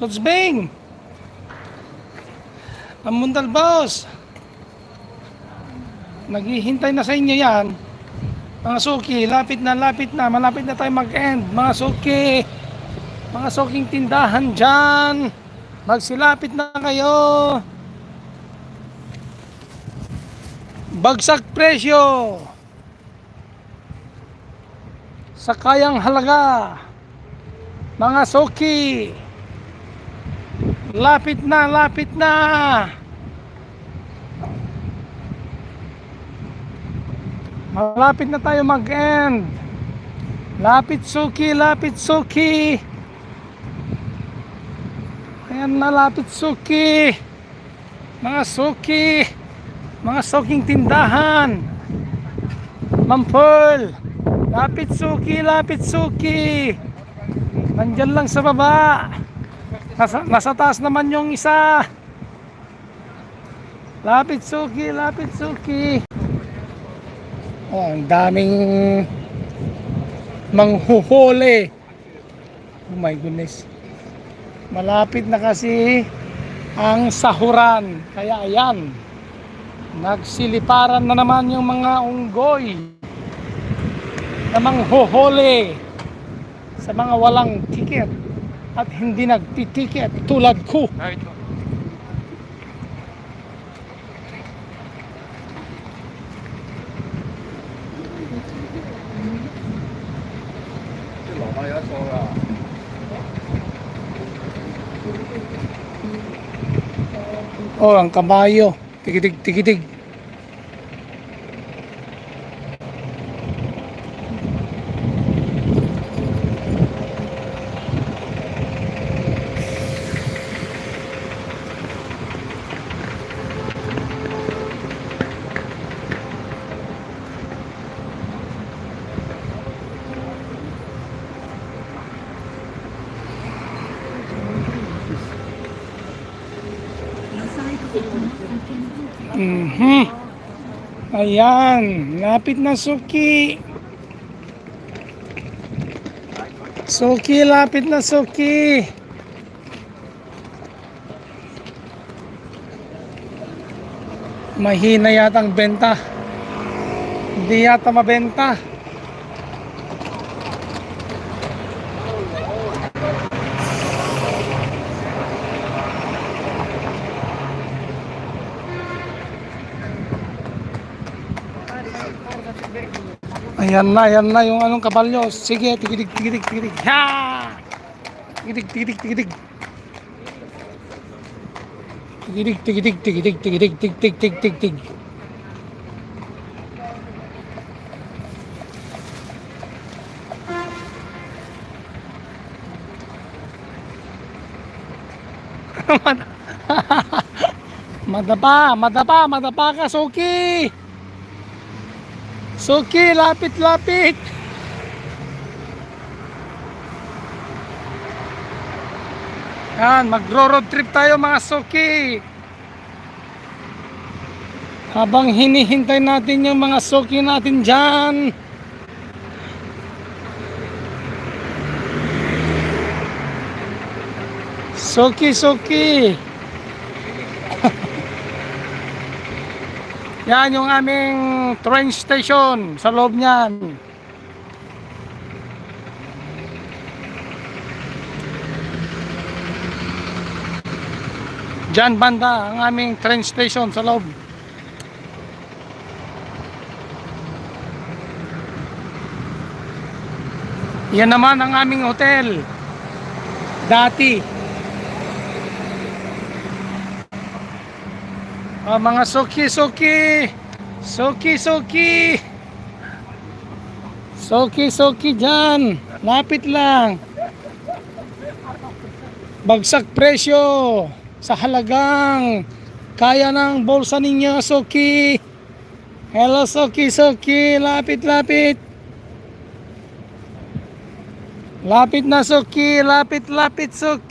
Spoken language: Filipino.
Let's bang! Pamuntal boss! Naghihintay na sa inyo yan. Mga suki, malapit na tayo mag-end. Mga suki, mga suking tindahan dyan, magsilapit na kayo. Bagsak presyo sa kayang halaga. Mga suki, lapit na. Malapit na tayo mag-end. Lapit suki. Ayan na, lapit suki. Mga suki, mga suking tindahan, Ma'am Pearl, lapit suki. Nandyan lang sa baba. Nasa taas naman yung isa. Lapit suki. Oh, ang daming manghuhuli. Oh my goodness. Malapit na kasi ang sahuran. Kaya ayan, nagsiliparan na naman yung mga unggoy na manghuhuli sa mga walang ticket at hindi nagtitiket tulad ko. Oh, ang kabayo. Tigidig. Ayan, lapit na suki. Lapit na suki. Mahina yata ang benta. Hindi yata mabenta. Ayan na yung anong kabalyo. Sige, tigidig. Ha! Tigidig. Tigidig. Madapa ka, Suki. Suki, lapit. Yan, magro-road trip tayo mga Suki. Habang hinihintay natin yung mga Suki natin dyan. Suki. Yan yung aming train station sa loob niyan. Diyan banda ang aming train station sa loob. Yan naman ang aming hotel dati. Mga Suki dyan, lapit lang. Bagsak presyo sa halagang kaya ng bulsa ninyo, Suki. Hello Suki, lapit. Lapit na Suki, lapit Suki.